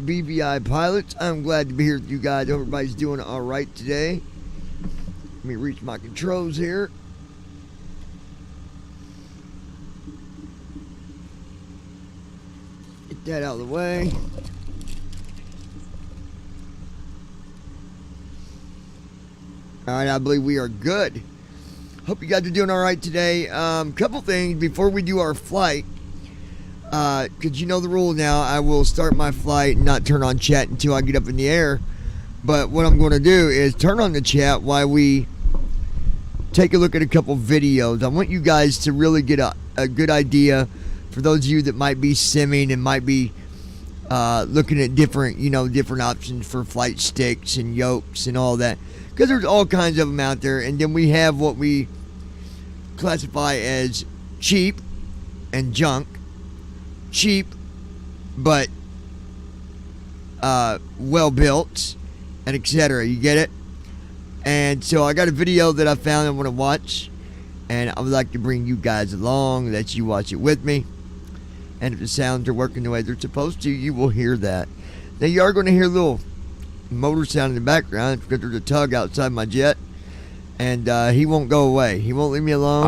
BVI pilots. I'm glad to be here with you guys. Hope everybody's doing all right today. Let me reach my controls here. Get that out of the way. All right, I believe we are good. Hope you guys are doing all right today. Couple things before we do our flight. Because you know the rule now, I will start my flight and not turn on chat until I get up in the air. But what I'm going to do is turn on the chat while we take a look at a couple videos. I want you guys to really get a good idea for those of you that might be simming and might be looking at different options for flight sticks and yokes and all that. Because there's all kinds of them out there. And then we have what we classify as cheap and junk. Cheap, but well built, and etc. You get it? And so I got a video that I found I want to watch, and I would like to bring you guys along, let you watch it with me. And if the sounds are working the way they're supposed to, you will hear that. Now you are going to hear a little motor sound in the background because there's a tug outside my jet, and he won't go away. He won't leave me alone.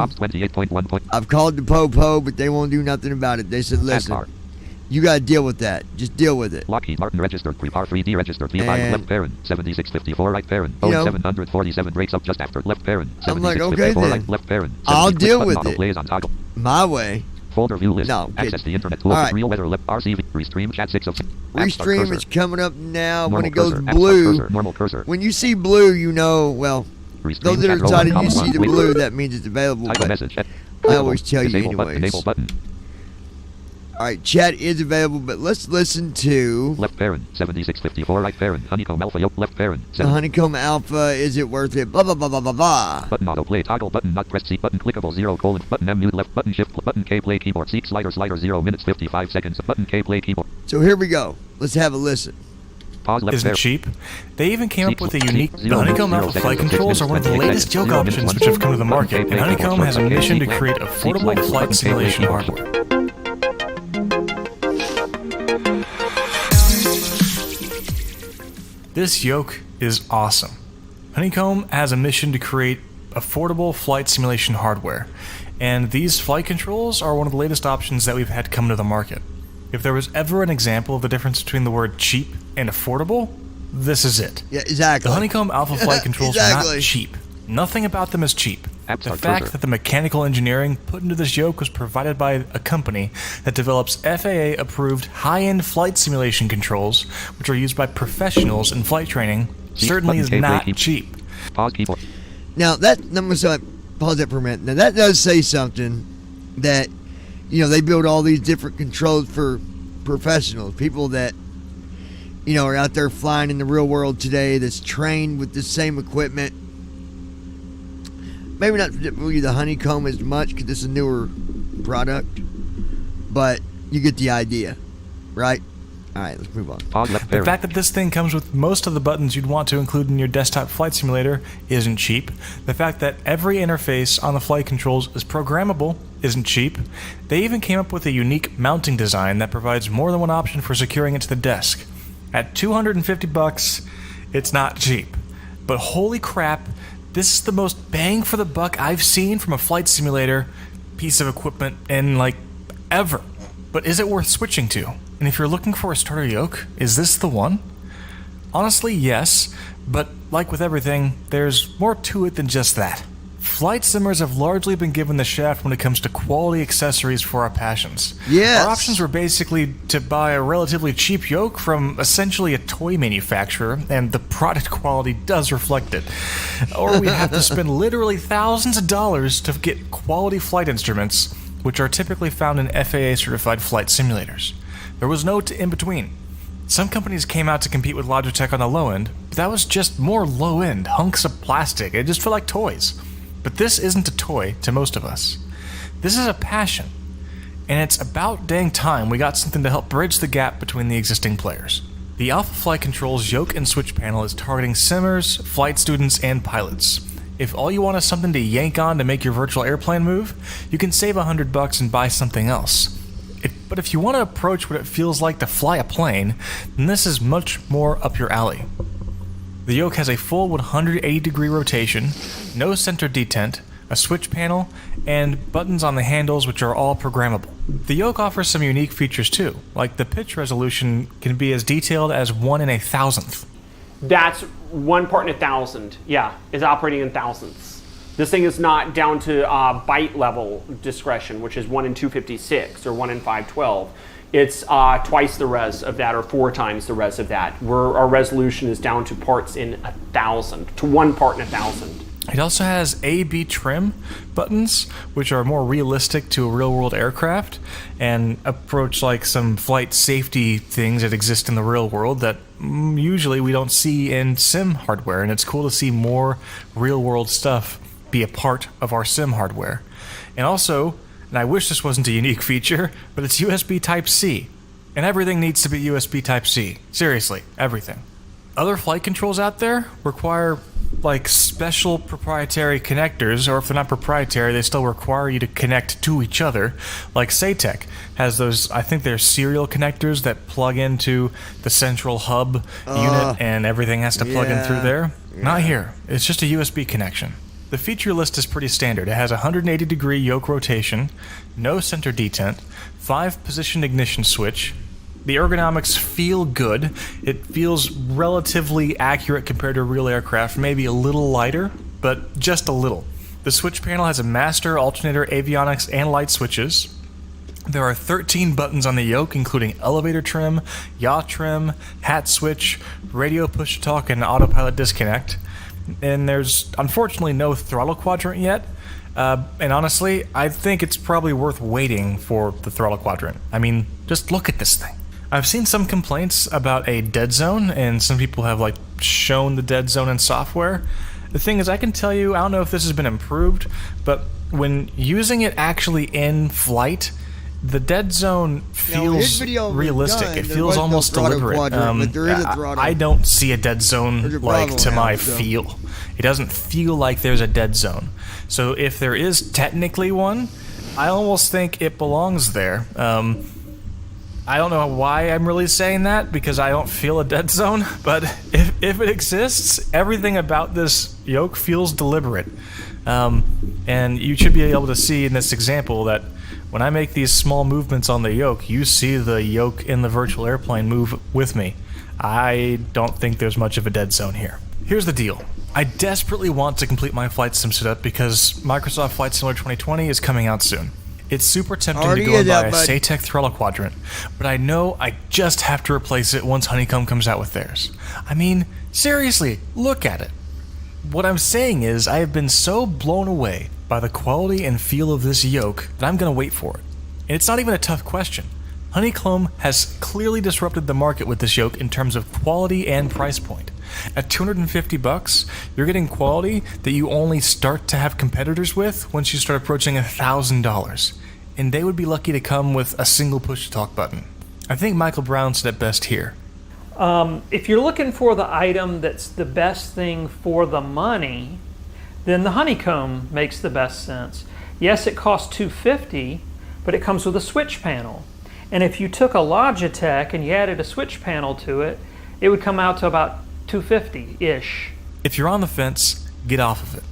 I've called the po-po, but they won't do nothing about it. They said, listen, you got to deal with that. Just deal with it. Lockheed Martin registered, prepar 3D registered, V5 left parent, 7654 right parent, 0747 breaks up just after left parent, I'm like, okay then, right, left parent, I'll deal with it. My way. Folder view list. No, access the internet. Look at real weather. Left RCV. Restream chat 6 of. Restream is coming up now. Normal when it goes cursor, blue. normal cursor. When you see blue, you know. Well, those that are excited, you see the blue. That means it's available. But message. I always tell you anyways. Enable button. All right, chat is available, but let's listen to left parent 7654 right parent honeycomb alpha yoke left parent. The honeycomb alpha. Is it worth it? Blah blah blah blah blah blah. Button autoplay toggle button not press C button clickable 0 colon button M mute left button shift button K play keyboard seek slider 0 minutes 55 seconds button K play keyboard. So here we go. Let's have a listen. Isn't cheap? They even came up with a unique. The Honeycomb Alpha flight controls are one of the latest yoke options which have come to the market, and Honeycomb has a mission to create affordable flight simulation hardware. This yoke is awesome. Honeycomb has a mission to create affordable flight simulation hardware, and these flight controls are one of the latest options that we've had come to the market. If there was ever an example of the difference between the word cheap and affordable, this is it. Yeah, exactly. The Honeycomb Alpha flight controls are not cheap. Nothing about them is cheap. The fact that the mechanical engineering put into this yoke was provided by a company that develops FAA-approved high-end flight simulation controls, which are used by professionals in flight training, certainly is not cheap. Pause keyboard. Now that I'm gonna pause that for a minute. Now that does say something that they build all these different controls for professionals, people that are out there flying in the real world today, that's trained with the same equipment. Maybe not really the honeycomb as much because it's a newer product, but you get the idea, right? All right, let's move on. The fact that this thing comes with most of the buttons you'd want to include in your desktop flight simulator isn't cheap. The fact that every interface on the flight controls is programmable isn't cheap. They even came up with a unique mounting design that provides more than one option for securing it to the desk. At $250, it's not cheap. But holy crap, this is the most bang for the buck I've seen from a flight simulator piece of equipment in, ever. But is it worth switching to? And if you're looking for a starter yoke, is this the one? Honestly, yes, but like with everything, there's more to it than just that. Flight simmers have largely been given the shaft when it comes to quality accessories for our passions. Yes. Our options were basically to buy a relatively cheap yoke from essentially a toy manufacturer, and the product quality does reflect it. Or we'd have to spend literally thousands of dollars to get quality flight instruments, which are typically found in FAA-certified flight simulators. There was no in-between. Some companies came out to compete with Logitech on the low end, but that was just more low-end hunks of plastic. It just felt like toys. But this isn't a toy to most of us. This is a passion, and it's about dang time we got something to help bridge the gap between the existing players. The Alpha Flight Controls yoke and switch panel is targeting simmers, flight students, and pilots. If all you want is something to yank on to make your virtual airplane move, you can save $100 and buy something else. But if you want to approach what it feels like to fly a plane, then this is much more up your alley. The yoke has a full 180-degree rotation, no center detent, a switch panel, and buttons on the handles which are all programmable. The yoke offers some unique features too, like the pitch resolution can be as detailed as 1 in 1,000th. That's 1 part in 1,000. Yeah, it's operating in thousandths. This thing is not down to byte level discretion, which is 1 in 256 or 1 in 512. It's twice the res of that, or 4 times the res of that. Our resolution is down to parts in 1,000, to 1 part in 1,000. It also has A/B trim buttons, which are more realistic to a real-world aircraft and approach like some flight safety things that exist in the real world that usually we don't see in sim hardware. And it's cool to see more real-world stuff be a part of our sim hardware. And also, and I wish this wasn't a unique feature, but it's USB Type-C. And everything needs to be USB Type-C. Seriously, everything. Other flight controls out there require like special proprietary connectors, or if they're not proprietary, they still require you to connect to each other. Like SATEC has those, I think they're serial connectors that plug into the central hub unit, and everything has to plug in through there. Yeah. Not here. It's just a USB connection. The feature list is pretty standard. It has a 180-degree yoke rotation, no center detent, 5-position ignition switch. The ergonomics feel good. It feels relatively accurate compared to a real aircraft, maybe a little lighter, but just a little. The switch panel has a master, alternator, avionics, and light switches. There are 13 buttons on the yoke, including elevator trim, yaw trim, hat switch, radio push-to-talk, and autopilot disconnect. And there's unfortunately no throttle quadrant yet. And honestly, I think it's probably worth waiting for the throttle quadrant. I mean, just look at this thing. I've seen some complaints about a dead zone, and some people have like shown the dead zone in software. The thing is, I can tell you, I don't know if this has been improved, but when using it actually in flight, the dead zone feels realistic. It feels almost deliberate. I don't see a dead zone like to my feel. It doesn't feel like there's a dead zone. So if there is technically one, I almost think it belongs there. I don't know why I'm really saying that, because I don't feel a dead zone, but if it exists, everything about this yoke feels deliberate. And you should be able to see in this example that when I make these small movements on the yoke, you see the yoke in the virtual airplane move with me. I don't think there's much of a dead zone here. Here's the deal. I desperately want to complete my flight sim setup because Microsoft Flight Simulator 2020 is coming out soon. It's super tempting to go and buy a SATEC throttle quadrant, but I know I just have to replace it once Honeycomb comes out with theirs. I mean, seriously, look at it. What I'm saying is, I have been so blown away by the quality and feel of this yoke that I'm going to wait for it. And it's not even a tough question. Honeycomb has clearly disrupted the market with this yoke in terms of quality and price point. At $250, you're getting quality that you only start to have competitors with once you start approaching $1,000. And they would be lucky to come with a single push-to-talk button. I think Michael Brown said it best here. If you're looking for the item that's the best thing for the money, then the Honeycomb makes the best sense. Yes, it costs $250, but it comes with a switch panel. And if you took a Logitech and you added a switch panel to it, it would come out to about $250-ish. If you're on the fence, get off of it.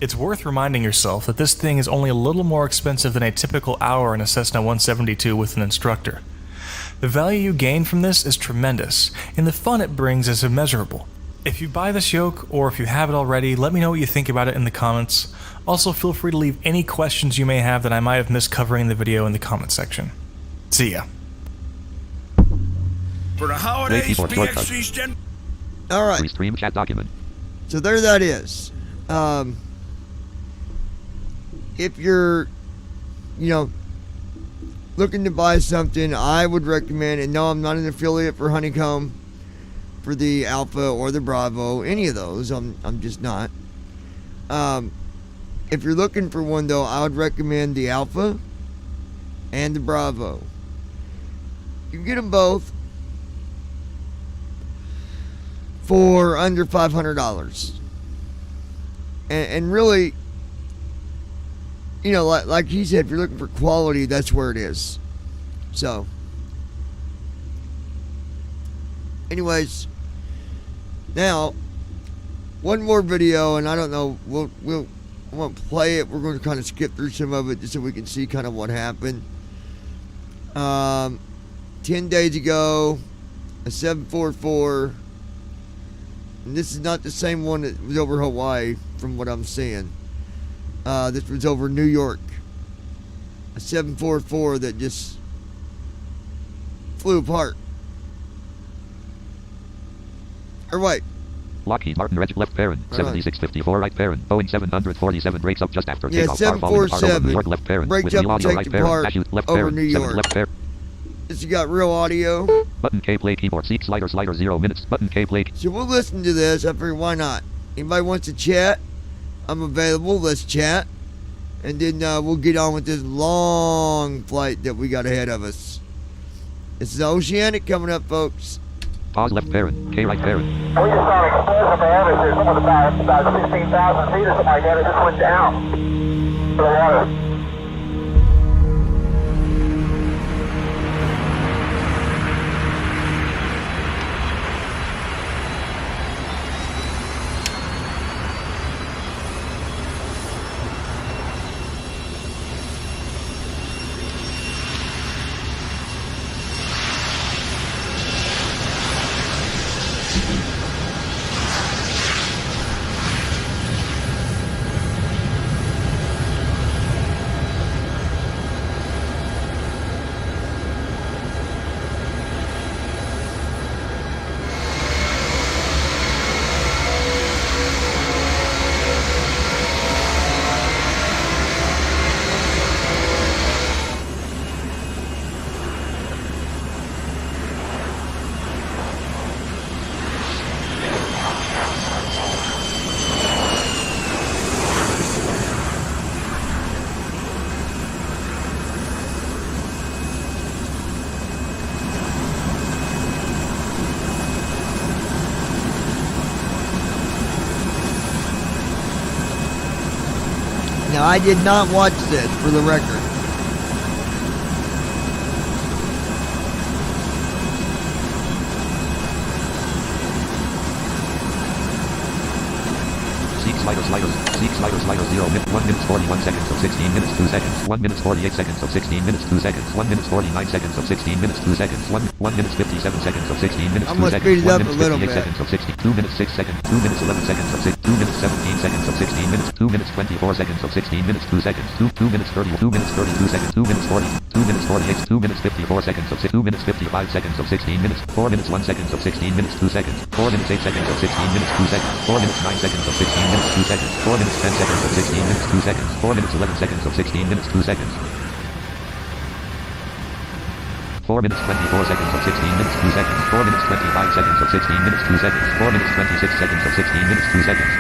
It's worth reminding yourself that this thing is only a little more expensive than a typical hour in a Cessna 172 with an instructor. The value you gain from this is tremendous, and the fun it brings is immeasurable. If you buy this yoke, or if you have it already, let me know what you think about it in the comments. Also, feel free to leave any questions you may have that I might have missed covering in the video in the comment section. See ya. For the holidays, PXC stand. All right. Restream chat document. So there that is. If you're, looking to buy something, I would recommend, and no, I'm not an affiliate for Honeycomb, for the Alpha or the Bravo, any of those. I'm just not. If you're looking for one, though, I would recommend the Alpha and the Bravo. You can get them both for under $500. And really, like he said, if you're looking for quality, that's where it is. So, anyways, now one more video, and I don't know. I won't play it. We're going to kind of skip through some of it just so we can see kind of what happened. 10 days ago, a 744, and this is not the same one that was over Hawaii from what I'm seeing. This was over New York. A 744 that just flew apart. Or wait. Lockheed Martin Reg left parent, Right on. 7654 right parent, Boeing 747 breaks up just after Yeah, takeoff. Far falling apart over 747 New York left parent, breaks with up real and audio takes right parent, apart Dash left over parent, New 7 York. left parent. This has got real audio. Button K play keyboard, seek slider 0 minutes, button K play. So we'll listen to this. I figured, why not? Anybody wants to chat? I'm available. Let's chat. And then we'll get on with this long flight that we got ahead of us. It's the Oceanic coming up, folks. Pause left parent, K right parent. We just saw an explosion, man. There's almost about 16,000 feet or something like that. It just went down to the water. Now, I did not watch this, for the record. Seek slider 0 minute 1 minute 41 seconds of 16 minutes 2 seconds 1 minute 48 seconds of 16 minutes 2 seconds 1 minute 49 seconds of 16 minutes 2 seconds 1 minute 57 seconds of 16 minutes I'm 2 gonna seconds speed it 1 up a minute little 58 bit. seconds of 60 2 minutes 6 seconds 2 minutes 11 seconds of 6 2 minutes 17 seconds of 16 minutes 2 minutes 24 seconds of 16 minutes 2 seconds 2 minutes 30 2 minutes 32 seconds 2 minutes 40 2 minutes 48 2 minutes 54 seconds of 6 2 minutes 55 seconds of 16 minutes 4 minutes 1 seconds of 16 minutes 2 seconds 4 minutes 8 seconds of 16 minutes 2 seconds 4 minutes 9 seconds of 16 minutes 2 seconds 4 minutes 10 seconds of 16 minutes 2 seconds 4 minutes 11 seconds of 16 minutes 2 seconds 4 minutes 24 seconds of 16 minutes 2 seconds 4 minutes 25 seconds of 16 minutes 2 seconds 4 minutes 26 seconds of 16 minutes 2 seconds.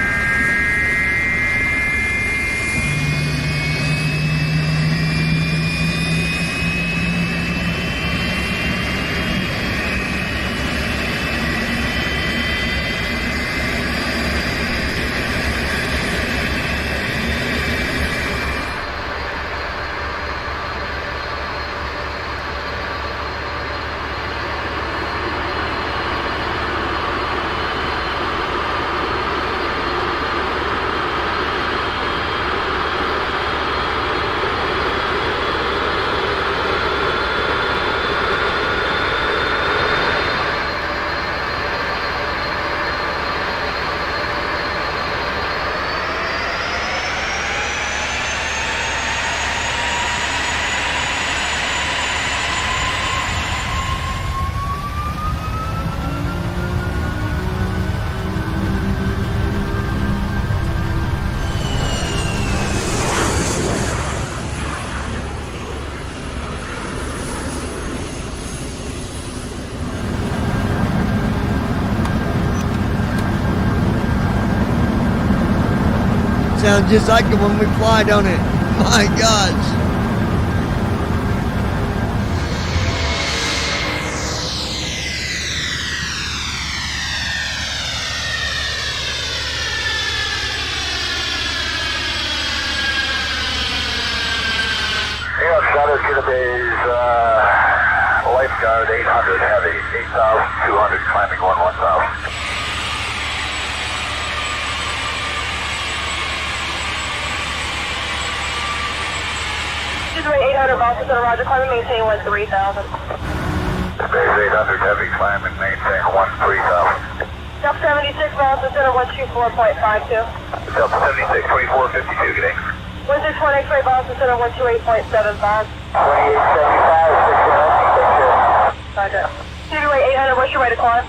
Sounds just like it when we fly, don't it? My gosh. Yeah, shutter to the base. 800 heavy, 8,200 climbing 1,000. Destroy 800 Boston Center, Roger, climbing, maintain 13,000. Space 800 heavy, climbing, maintain 13,000. Delta 76 Boston Center, 124.52. Delta 76, 2452, good day. 161 X-ray Boston Center, 128.75. 2875, 6 Roger. Destroy 800, what's your rate of climb?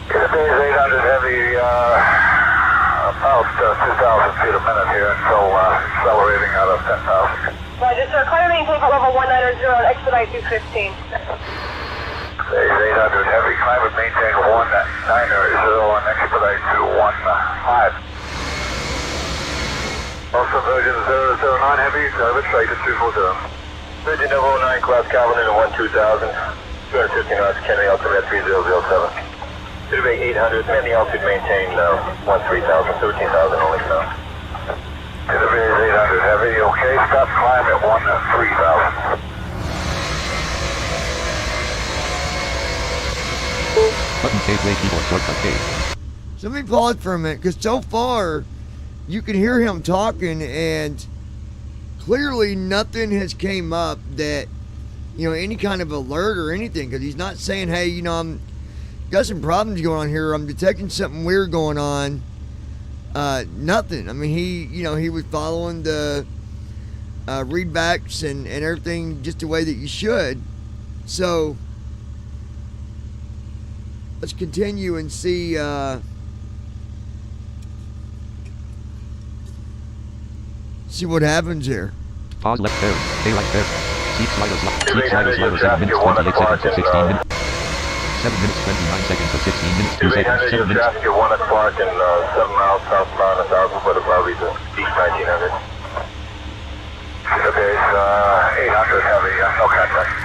Space 800 heavy, about 2,000 feet a minute here until accelerating out of 10,000. Roger, sir, climb and maintain level 190 and expedite 215. Space 800 heavy, climb and maintain 190 and expedite to 15. Also Virgin 009 heavy, service rate at 240. Virgin 009, Cloud Calvin in 12000, 250 knots, Kennedy altimeter 3007. Survey 800, man the altitude maintain 13,000, 13,000 only now. Survey 800 heavy, okay, stop climb at 13,000. Button gateway keyboard shortcut K. So let me pause for a minute, because so far you can hear him talking, and clearly nothing has came up that, you know, any kind of alert or anything, because he's not saying, hey, you know, I'm got some problems going on here, I'm detecting something weird going on. Nothing. I mean, he was following the readbacks and everything just the way that you should. So let's continue and see what happens here. Pause left there. Daylight there. Seat sliders left. Seat sliders 7 minutes 28 seconds of 16 minutes. 7 minutes 29 seconds of 16 minutes 2 seconds. 7 minutes. Traffic at 1 at Clark and 7 miles southbound, 1,000 foot above East 1900. Base 800 heavy, no contact.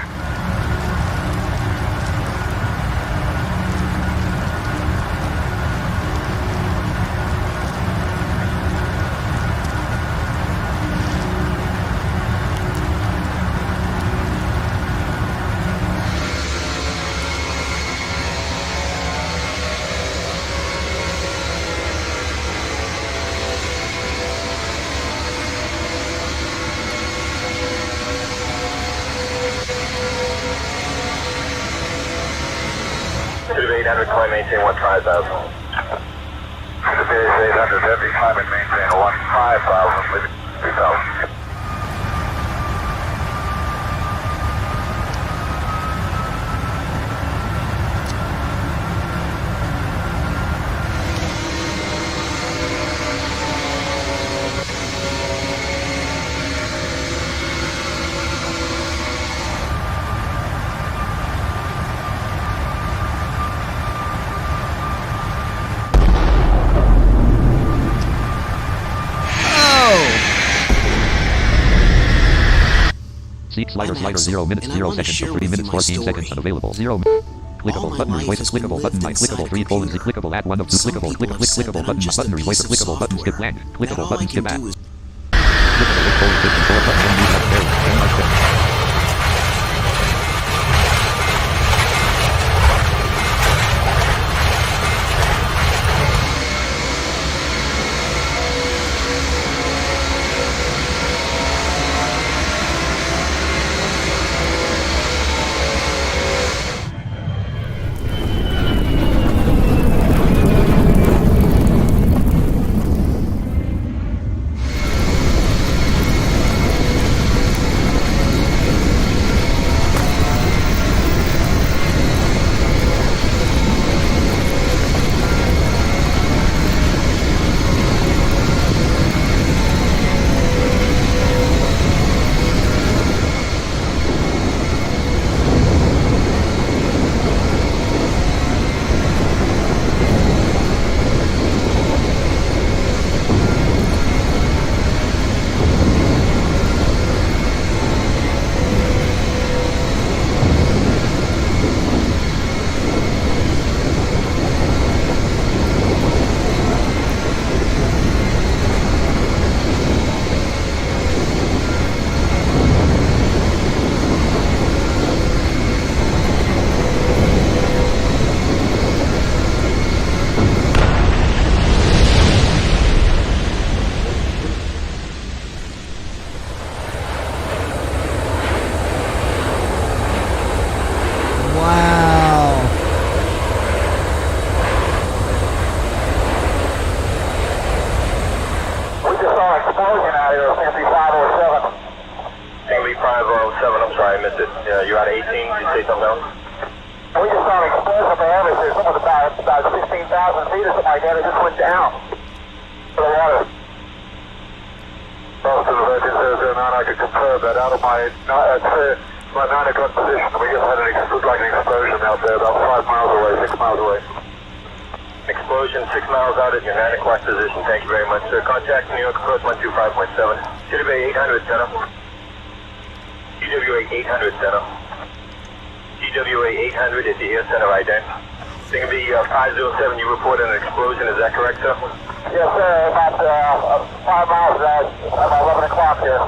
Base 800, climb maintain 15,000. Base 800 heavy, climb and maintain 15,000, leaving 2,000. Seat slider 0 minutes 0 seconds of 3 minutes 14 seconds unavailable 0. Clickable button replace clickable button by clickable 3 colon Z clickable add 1 of 2 clickable clickable button replace clickable button skip blank clickable button skip add clickable colon 54 button then move left arrow then right click. about 16,000 feet or something like that. It just went down to the water. Well, to the Virgin 009, I could confirm that out of my 9 o'clock position, we just had an explosion out there about 5 miles away, 6 miles away. Explosion 6 miles out at your 9 o'clock position. Thank you very much, sir. Contact New York approach 125.7. TWA 800 center. TWA 800 center. TWA 800 is the air center ident. Thing will be 507. You reported an explosion. Is that correct, sir? Yes, sir. About 5 miles out, about 11 o'clock here.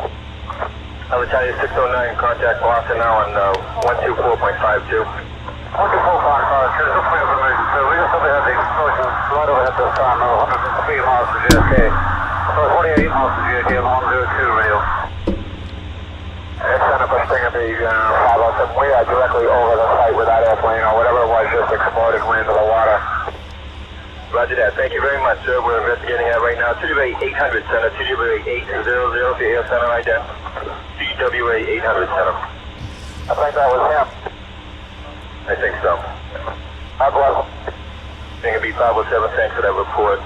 I'll tell you 609. Contact Boston now on 124.52. 124.52. Just for information, sir. We just had the explosion right overhead this time, 103 miles to JFK. So 48 miles to JFK on 102 radio. Center for Stinger B, 507. We are directly over the site with that airplane or whatever it was just exploded, went into the water. Roger that. Thank you very much, sir. We're investigating that right now. TWA 800 center, TWA 800 for the air center ident. TWA 800 center. I think that was him. I think so. God bless him. Stinger B 507, thanks for that report.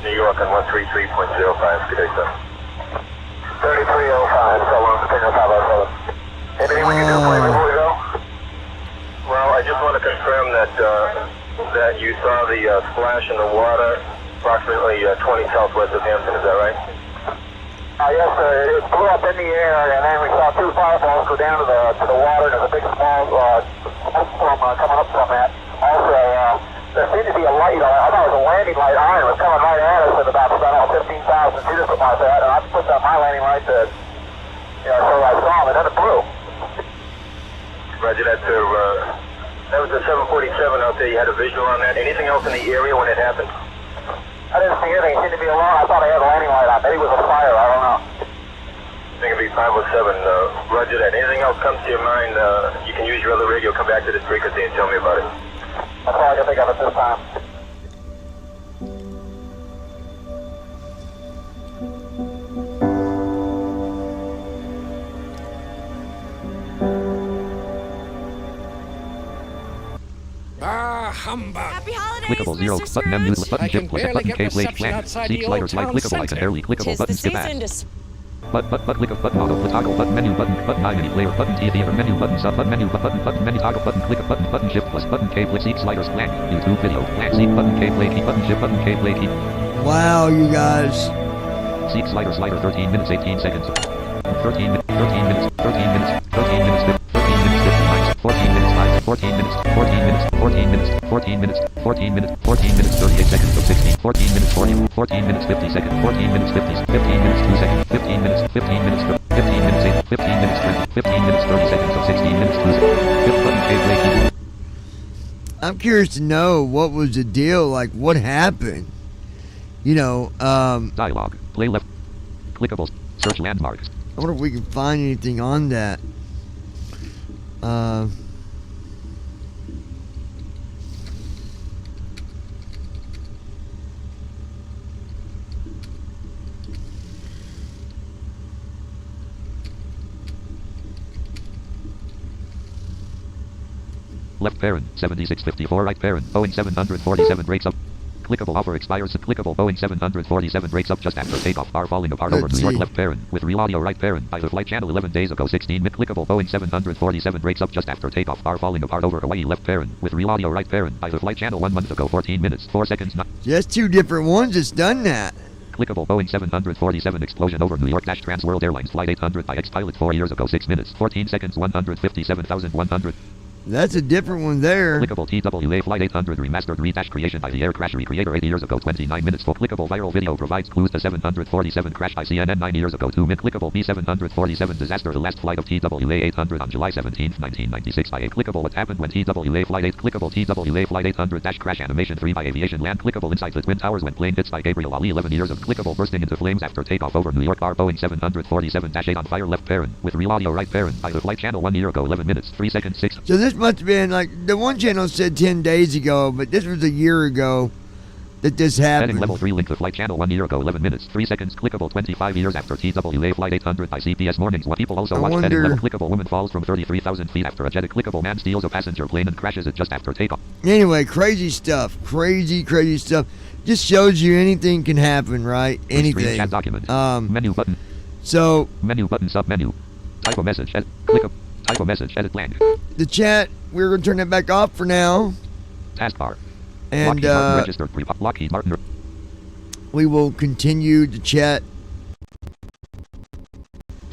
New York on 133.05. Good day, sir. 3305, so long as Stinger 507. Anything we can do for you before we go? Well, I just want to confirm that that you saw the splash in the water approximately 20 southwest of Hampton, is that right? Yes, sir. It blew up in the air, and then we saw 2 fireballs go down to the water. There's a big small smoke storm coming up from that. Also, there seemed to be a light. I thought it was a landing light on. It was coming right at us at about, I don't know, 15,000 feet or something like that. And I put down my landing light to, so I saw him, and then it blew. Roger that, sir. That was the 747 out there. You had a visual on that. Anything else in the area when it happened? I didn't see anything. It seemed to be alone. I thought I had a landing light on. Maybe it was a fire. I don't know. I think it'd be 507. Roger that. Anything else comes to your mind, you can use your other radio. Come back to this frequency and tell me about it. That's all I can think of at this time. Ah, humbug. Happy holidays, Clickable 0 Mr. button M news Scrooge. button I can shift play barely button get K play reception flag outside seat the sliders old like town clickable icon center. barely clickable Tis button the skip season back. to Click of button auto toggle button menu button I menu player button T theater menu button sub button menu toggle button click of button shift plus button K play seat sliders flag YouTube video flag seat button K play key button shift button K play key. Wow, you guys. Seat slider 13 minutes 18 seconds. 13 minutes 13 minutes 13 minutes 13 minutes 13 minutes 59 14 minutes 5 14 minutes 14 minutes 14 minutes 14 minutes 14 minutes 14 minutes 38 seconds of 16 14 minutes 40 14 minutes 50 seconds 14 minutes 50 15 minutes 2 seconds 15 minutes 15 minutes 15 minutes 8 15 minutes 20 15 minutes 30 seconds of 16 minutes 2 seconds. Fifth button K play key. I'm curious to know what was the deal, like what happened. Dialogue. Play left. Clickables. Search landmarks. I wonder if we can find anything on that. Left parent. 7654 right parent. Boeing 747 breaks up. Clickable offer expires. Clickable Boeing 747 breaks up just after takeoff. Bar falling apart over New York. Left parent. With real audio right parent. Either flight channel 11 days ago 16 minutes. Clickable Boeing 747 breaks up just after takeoff. Bar falling apart over Hawaii. Left parent. With real audio right parent. Either flight channel 1 month ago 14 minutes 4 seconds. Just 2 different ones that's done that. Clickable Boeing 747 explosion over New York. Trans World Airlines Flight 800 by ex-pilot 4 years ago 6 minutes 14 seconds 157,100. That's a different one there. Clickable TWA Flight 800 remastered creation by the air crash recreator 8 years ago 29 minutes. For clickable viral video provides clues to 747 crash by CNN 9 years ago 2 minutes. Clickable B747 disaster. The last flight of TWA 800 on July 17, 1996 by a clickable what happened when TWA Flight 8 clickable TWA Flight 800 dash crash animation 3 by aviation land. Clickable inside the Twin Towers when plane hits by Gabriel Ali 11 years of clickable bursting into flames after takeoff over New York. Bar Boeing 747 dash 8 on fire left parent with real audio right parent by the flight channel 1 year ago 11 minutes 3 seconds 6. So this must have been like the one channel said 10 days ago, but this was a year ago that this Heading level happened. 3 link to flight channel 1 year ago 11 minutes 3 seconds clickable 25 years after TWA flight 800 ICPS mornings. What people also I watched heading wonder- level clickable woman falls from 33,000 feet after a jet. A clickable man steals a passenger plane and crashes it just after takeoff. Anyway, crazy stuff. Crazy stuff. Just shows you anything can happen, right? Screen Anything. chat document. Um, Menu button. So Menu button sub menu. Type a message. Edit. Type a message. Edit blank. the chat, we're gonna turn that back off for now, Taskbar. and Lockheed Martin registered Lockheed Martin. we will continue to chat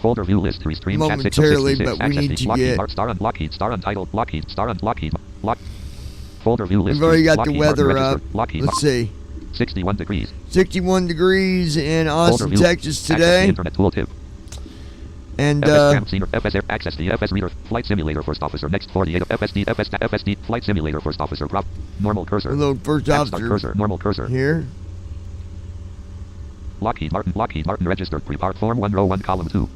Folder view list. Restream chat 6 of momentarily, 66. but we Access need the to Lockheed get. Martin star on Lockheed star untitled Lockheed star on Lockheed Lock. Folder view list. We've already got the Lockheed Martin weather up. registered. Lockheed Let's see. 61 degrees. 61 degrees in Folder Austin, view. Texas Access the today, internet tooltip. and FS Cam Senior FS Air access the FS reader flight simulator first officer next 48 FSD flight simulator first officer prop normal cursor a little first Tab start officer cursor normal cursor here. Lockheed Martin registered prepart form 1 row 1 column 2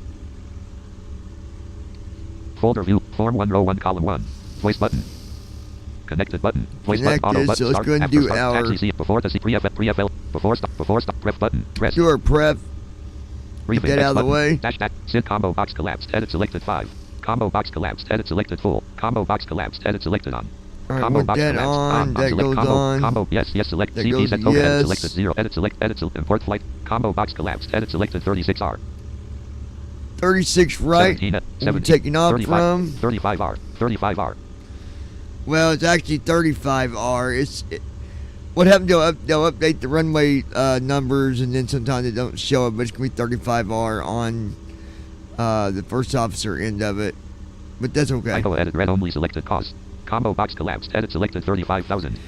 folder view form 1 row 1 column 1 voice button connected button voice button auto Connected, button so let's start go ahead and after do start our- taxi C before the C pre-FL before stop prep button press Do our prep. briefing Get X out of the button. way. Dash SID combo box collapsed edit selected 5 combo box collapsed edit selected full combo box collapsed edit selected on All right, combo with box that collapsed on, that select goes combo, on. combo yes select That CP goes set token edit yes. selected 0 edit import flight combo box collapsed edit selected 36R 36 right. 17 We'll be 17 taking off 35 from. 35R Well, it's actually 35R. What happened? They'll update the runway numbers, and then sometimes they don't show it. But it's gonna be 35R on the first officer end of it. But that's okay. Idaho edit red only selected cause combo box collapsed edit selected 35,000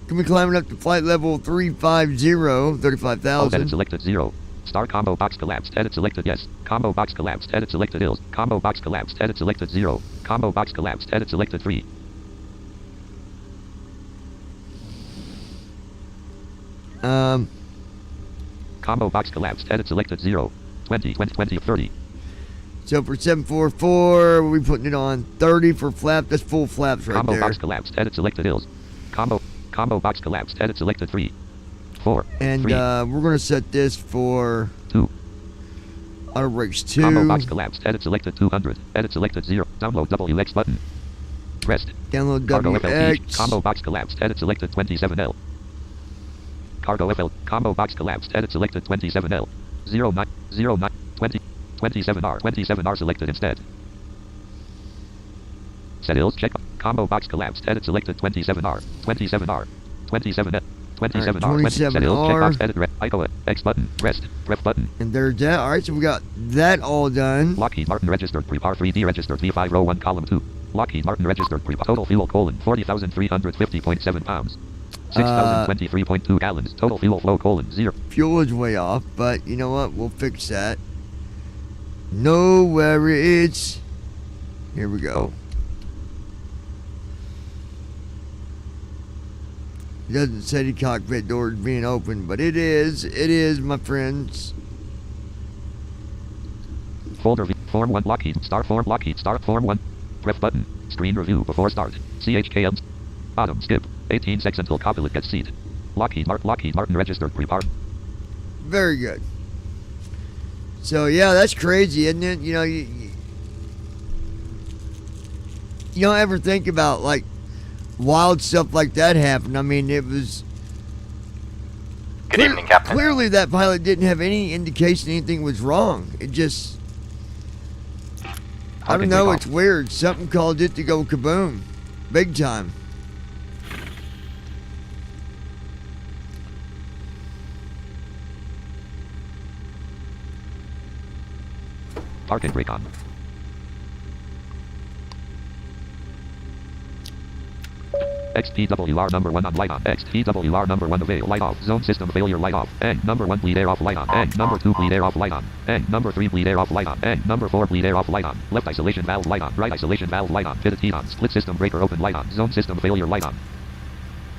Can be climbing up to flight level 350, edit 35,000. selected 0 star combo box collapsed edit selected yes combo box collapsed edit selected ills combo box collapsed edit selected 0 combo box collapsed edit selected 3 combo box collapsed edit selected 0 20 30 So for 744, we'll be putting it on 30 for flap. That's full flaps right combo there. box collapsed edit selected ills combo box collapsed edit selected 3 4 And 3 we're gonna set this for 2 auto brakes 2. combo box collapsed edit selected 200 edit selected 0 download WX button rest Download cargo FLT WX. combo box collapsed edit selected 27L cargo FL combo box collapsed edit selected 27L 09 20 27R selected instead set ills check combo box collapsed edit selected 27R 27R 27L 27R set ills check box edit Idaho X button rest prep button And there's that. All right, so we got that all done. Lockheed Martin registered prepar 3D registered V5 row 1 column 2 Lockheed Martin registered prepar total fuel 40,350.7 pounds 6,023.2 gallons total fuel flow 0 Fuel is way off, but you know what? We'll fix that. No worries. Here we go. It doesn't say the cockpit door is being open, but it is. It is, my friends. folder V form 1 Lockheed start form 1 prep button screen review before start CHKM bottom skip 18 seconds until copilot gets seat Lockheed Martin registered prepar Very good. So yeah, that's crazy, isn't it? You know, you don't ever think about like wild stuff like that happen. I mean, it was Good evening, Captain. clearly that pilot didn't have any indication anything was wrong. It just, I don't know, it's weird. Something caused it to go kaboom, big time. parking brake on XPWR number 1 on light on XPWR number 1 avail light off zone system failure light off and number 1 bleed air off light on and number 2 bleed air off light on and number 3 bleed air off light on and number 4 bleed air off light on left isolation valve light on right isolation valve light on fitted heat on split system breaker open light on zone system failure light on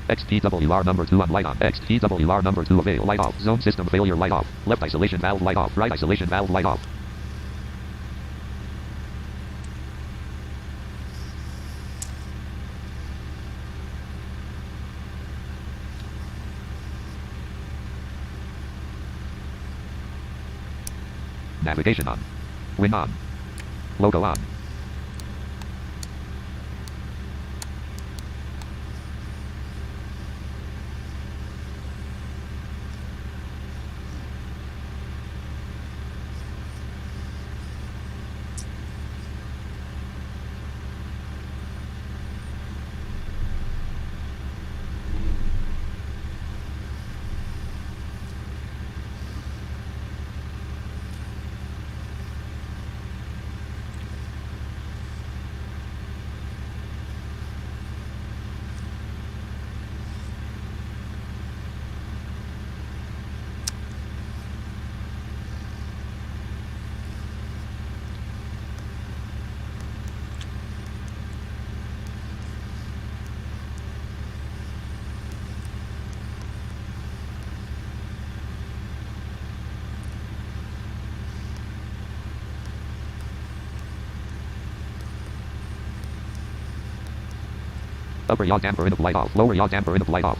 XPWR number 2 on light on XPWR number 2 avail light off zone system failure light off left isolation valve light off right isolation valve light off Navigation on. Wing on. Logo on. Upper yaw damper in of light off. Lower yaw damper in of light off.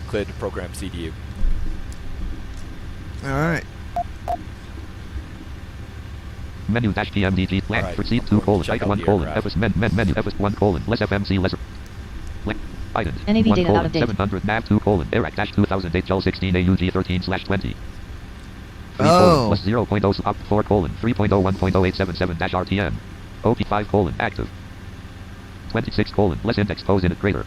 Cleared to program CDU. All right. Menu dash PMDG flag Alright, proceed I'm 2 going to colon check type out 1 the colon aircraft. FS menu FS 1 colon less FMC less items NAV 1 data colon out of date. 700 nav 2 colon Iraq dash 2008 Gel 16 AUG 13 slash 20 3 Oh. colon plus 0.0 up 4 colon 3.01.0877 dash RTM OP 5 colon active 26 colon less index pose in it greater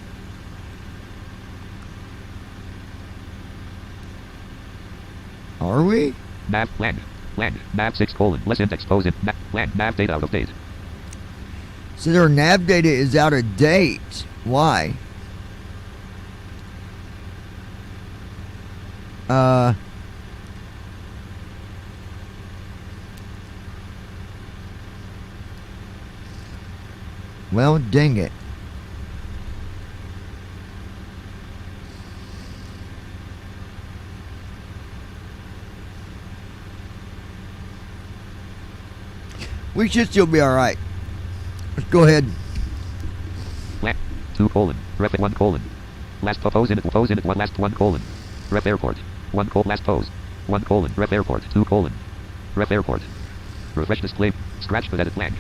Are we? nav land nav 6 colon less index pose in land nav data out of date. So their nav data is out of date. Why? Well, dang it. We should still be alright. Let's go ahead. Land 2 colon ref 1 colon last pose in it 1 last 1 colon ref airport 1 colon last pose 1 colon ref airport 2 colon ref airport refresh display scratch for edit flag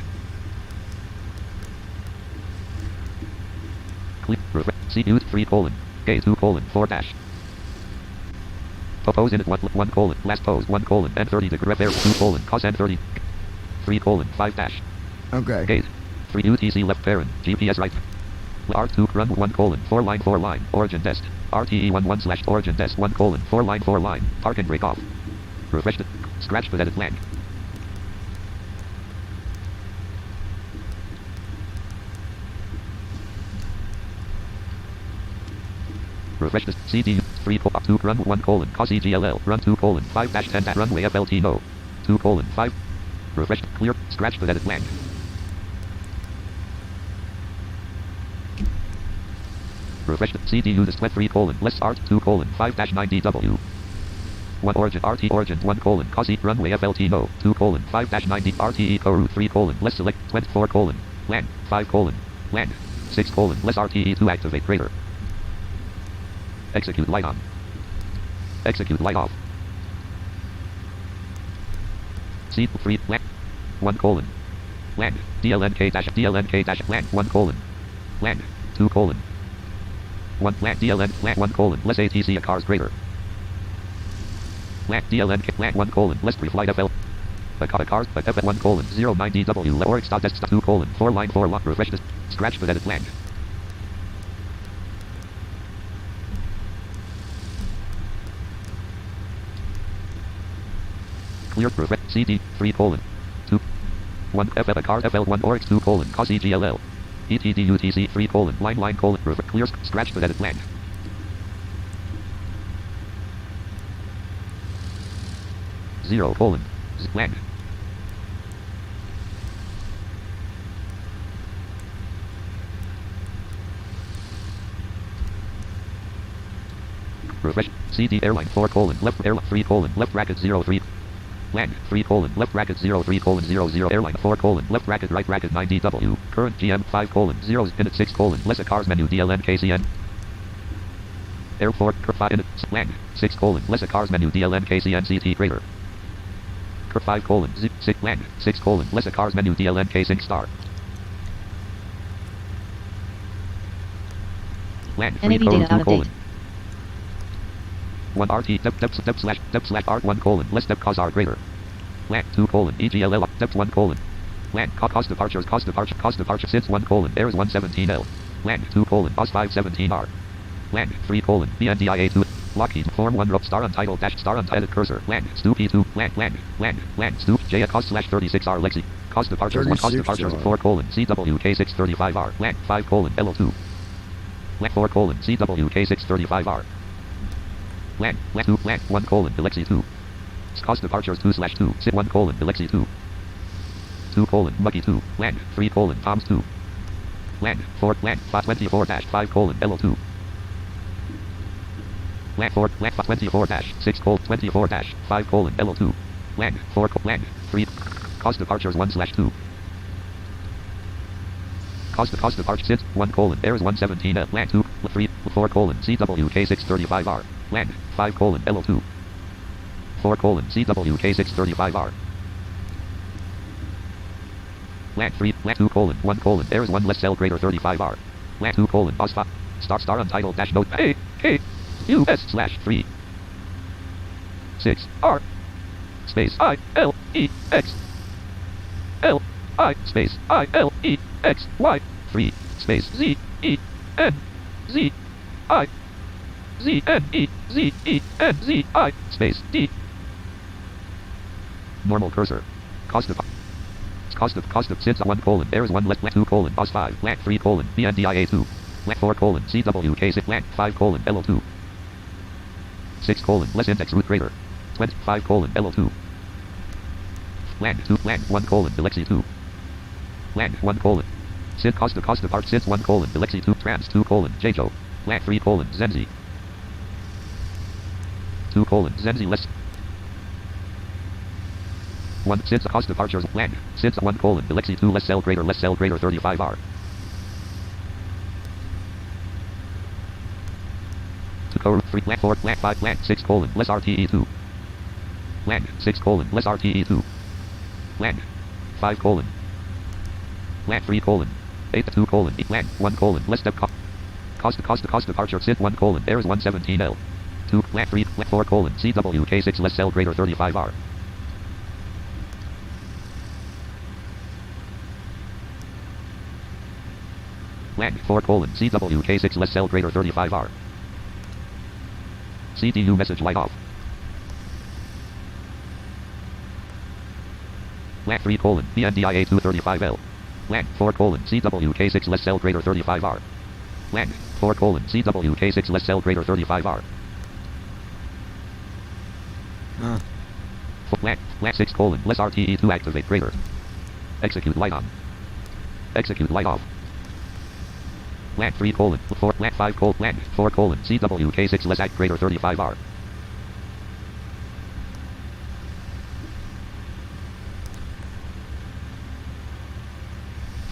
click refresh CU 3 colon K 2 colon 4 dash pose in it 1 colon last pose 1 colon N30 degree ref air 2 colon cos N30 3 colon 5 dash Okay. gate 3 UTC left parent GPS right R2 run 1 colon 4 line origin desk RTE 11 slash origin desk 1 colon 4 line park and break off refresh the scratch for edit flag refresh the CD 3 2 run 1 colon cos EGLL run 2 colon 5 dash 10 dash runway FLT no 2 colon 5 refresh clear scratch for edit flag refresh the CDU this 3 colon less art 2 colon 5 dash 9 DW 1 origin RT origin 1 colon cos E runway FLT no 2 colon 5 dash 9 D RTE co route 3 colon less select 24 colon land 5 colon land 6 colon less RTE to activate greater execute light on execute light off C 3 land 1 colon land DLNK dash land 1 colon land 2 colon 1 land DLN land 1 colon less ATC a cars greater land DLN land 1 colon less pre-flight FL A car, F1 colon 09DW, Oryx dot test 2 colon 4 line 4 lock, refresh this, scratch but edit land. Clear, refresh, CD, 3 colon 2, 1, FF, a car, FL1, Oryx 2 colon, cos EGLL, ETDUTC 3 colon, line colon, refresh, clear, scratch but edit land. Zero colon, land. Refresh. CD airline 4 colon left airline 3 colon left bracket 03. Land 3 colon left bracket 03 colon 00 airline 4 colon left bracket right bracket 9DW. Current GM 5 colon 0 minute 6 colon less a cars menu DLN KCN. Airport 5 in land 6 colon less a cars menu DLN KCN CT greater. 5 colon 6 land 6 colon less a cars menu DLN K sync star. Land 3 colon 2 colon 1 RT depth slash art 1 colon less depth cos R greater. Land 2 colon EGLL depth 1 colon. Land cost departure since 1 colon airs 117L. Land 2 colon OS 517R. Land 3 colon BNDIA 2. Lockheed form 1 rope star untitled dash star untitled cursor. Land stu P2 land stu J at cost slash 36R Lexi. Cost departures 1 cost departures 4 colon CWK 635R. Land 5 colon LO2. Land 4 colon CWK 635R. Land 2 land 1 colon Alexi 2. Cost departures 2 slash 2 sit 1 colon Alexi 2. 2 colon Muggy 2. Land 3 colon Toms 2. Land 4 land 24 dash 5 colon LO2. Land 4 land 24 dash 6 colon 24 dash 5 colon LO2. Land 4 land 3 cost departures 1 slash 2. Cost departure sit 1 colon airs 117 L. Land 2 3 4 colon CWK 635R. Land 5 colon LO2. 4 colon CWK 635R. Land 3 land 2 colon 1 colon airs 1 less cell greater 35R. Land 2 colon OS 5 star untitled dash note A K US slash 3 6 R space I L E X L I space I L E X Y 3 space Z E N Z I Z N E Z E N Z I space D. Normal cursor. Cost of since 1 colon airs 1 let 2 colon OS 5 lat 3 colon BNDIA 2 lat 4 colon CWK 6 lat 5 colon LO2 6 colon less index root greater 25 colon LO2 land 2 land 1 colon Alexi 2 land 1 colon Sid cost of art since 1 colon Alexi 2 trans 2 colon Jjo lat 3 colon Zenzi 2 colon Zenzi less 1 since cost departures land since 1 colon Alexi 2 less cell greater 35R. To go 3 land 4 land 5 land 6 colon less RTE 2 land 6 colon less RTE 2 land 5 colon land 3 colon 8 2 colon land 1 colon less step cost departure sit 1 colon airs 117L 2 land 3 land 4 colon CWK 6 less cell greater 35R. Land 4 colon CWK 6 less cell greater 35R. CDU message light off. Land 3 colon BNDIA 235L. Land 4 colon CWK 6 less cell greater 35R. Land 4 colon CWK 6 less cell greater 35R. Land 6 colon less RTE 2 activate greater. Execute light on. Execute light off. Land 3 colon 4 land 5 colon land 4 colon CWK 6 less act greater 35R.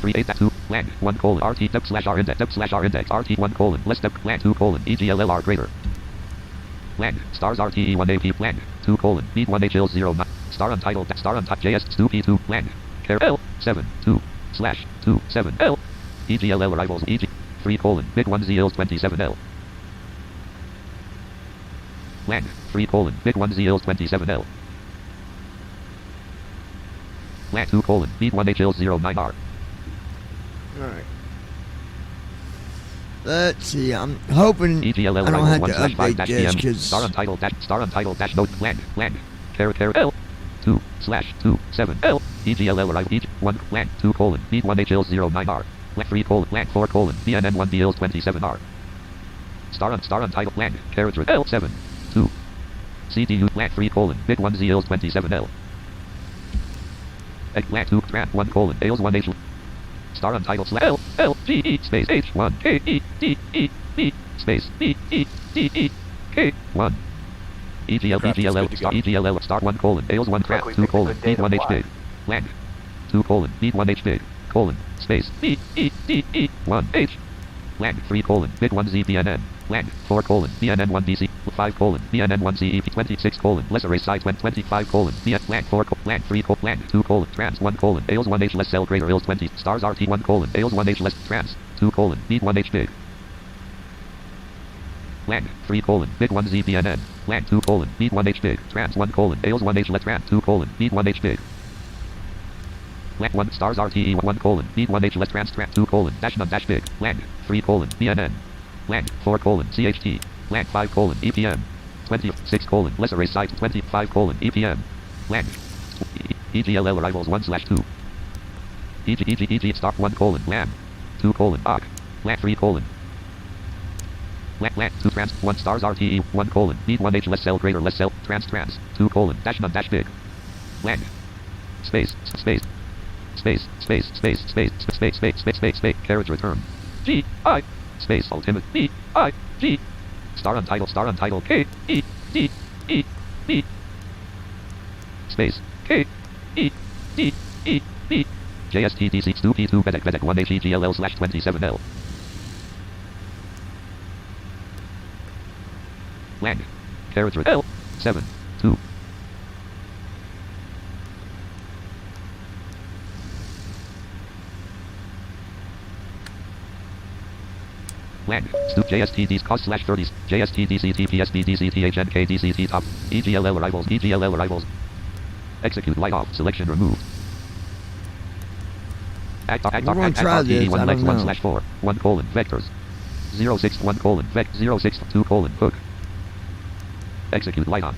Create that 2 land 1 colon RT depth slash R index RT 1 colon less depth land 2 colon EGLLR greater. Land stars RTE 1 AP land 2 colon beat 1 HL 0 star untitled JS stu P2 land care L 7 2 slash 2 7 L EGLL arrivals EG 3 colon big 1 ZLs 27L. Land 3 colon big 1 ZLs 27L. Land 2 colon, B1HL09R. All right. Let's see. I'm hoping EGLL I don't arrival have 1 to slash 5 update dash this PM. because Star untitled dash note land. L 2 slash 2 7 L. EGLL arrival each 1 land 2 colon, B1HL09R. Land 3 colon, land 4 colon, BNN1BL27R. Star untitled land, character L7 2. CTU land 3 colon, bit 1 ZL27L. Land 2 tran 1 colon, ALS 1H. Star untitled slash L G E space H1 K E D E B space B E D E K 1. EGLL star 1 colon, ALS 1 crap 2 colon, B 1 H big. Land 2 colon, B 1 H big, colon, space B E D E 1 H. Land 3 colon, bit 1 Z BNN. Land 4 colon, BNN 1 BC, 5 colon, BNN 1 CEP 26 colon, lesser race side 25 colon, BN, land 4 land 3 colon, land 2 colon, trans 1 colon, ALS 1 H less cell greater ALS 20, stars RT 1 colon, ALS 1 H less, trans 2 colon, B 1 H big. Land 3 colon, bit 1 Z BNN. Land 2 colon, B 1 H big, trans 1 colon, ALS 1 H less, trans 2 colon, B 1 H big. Land 1 stars RTE 1 colon, B 1 H less, trans 2 colon, dash none dash big, land 3 colon, BNN. Land 4 colon, CHT. Land 5 colon, EPM. 26 colon, lesser race site 25 colon, EPM. Land EGLL arrivals 1 slash 2. EG start 1 colon, LAM. 2 colon, OC. Land 3 colon. Land 2 trans 1 stars RTE 1 colon, B 1 H less cell greater less cell, trans 2 colon, dash none dash big. Land space carriage return. G I space ultimate B I G star untitled K E D E B space K E D E B JSTDC 2P2 Bedek 1 HEGLL slash 27L. Land character L 7 2. Land Snoop JSTD's cost slash 30s JSTDC TPSB DCTHNK DCT top EGLL arrivals execute light off selection removed. Act we're going to try this. 1 I legs don't 1 know. slash 4 1 colon vectors 061 colon vec 062 colon hook. Execute light on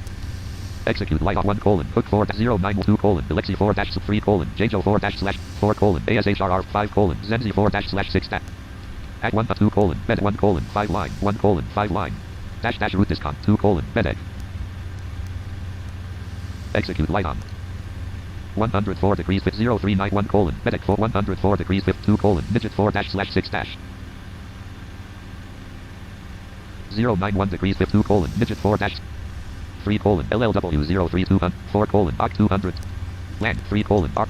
1 colon hook 4 092 colon Alexi 4 dash 3 colon JJO 4 dash slash 4 colon ASHRR 5 colon Zenzi 4 dash slash 6 dash at 1 2 colon bed 1 colon 5 line 1 colon 5 line dash root discount 2 colon bedeg. Execute light on 104 degrees 0391 colon bedeg 4 104 degrees 2 colon midget 4 dash slash 6 dash 091 degrees 2 colon midget 4 dash 3 colon LLW 032 4 colon OC 200 land 3 colon R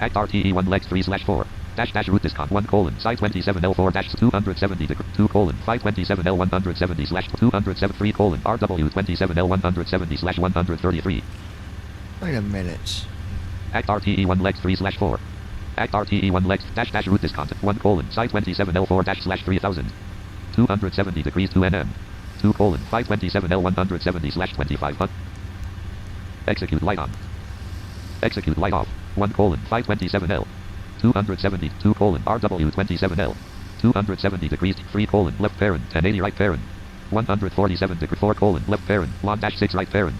act RTE 1 legs 3 slash 4 dash root discount 1 colon side 27 L4 dash 270 degree 2 colon 527 L 170 slash 207 3 colon RW 27 L 170 slash 133. Wait a minute. Act RTE 1 legs 3 slash 4 act RTE 1 legs dash root discount 1 colon side 27 L4 dash slash 3000 270 degrees 2 NM 2 colon 527 L 170 slash 25 execute light on execute light off 1 colon 527 L 270 2 colon RW 27 L 270 degrees 3 colon left parent 1080 right parent 147 degree 4 colon left parent 1 dash 6 right parent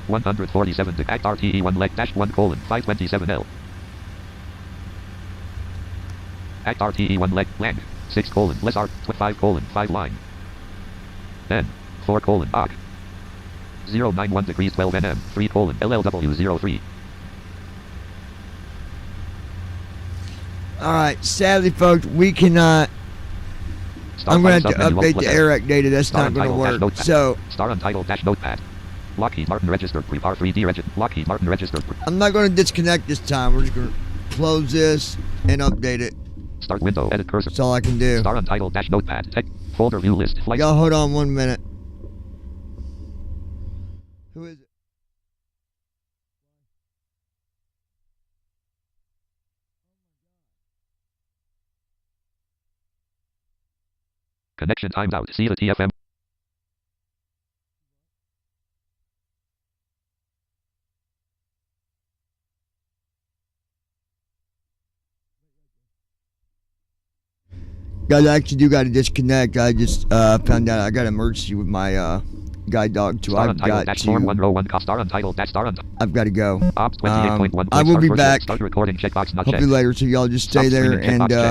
147 degree act RTE 1 leg dash 1 colon 527 L act RTE 1 leg land 6 colon less R 5 colon 5 line N 4 colon OC 091 degrees 12 NM 3 colon LLW 03. Alright, sadly folks, we cannot. I'm going to have to update the AirAct data. That's not going to work. So, star untitled dash notepad. Lockheed Martin registered prepar 3D registered. Lockheed Martin registered. I'm not going to disconnect this time. We're just going to close this and update it. Start window, edit cursor. That's all I can do. Star untitled dash notepad. Tech folder view list. Flight. Y'all hold on 1 minute. Who is it? Connection timed out. See the TFM. Guys, I actually do got to disconnect. I just found out I got an emergency with my guide dog, so Star I've untitled, got dash storm 1 to. row 1 cost star untitled, dash star untitled. I've got to go. Ops 28.1. I will be Start back. Start recording checkbox not Hopefully checked. later, so y'all just stay Stop there streaming checkbox and checked.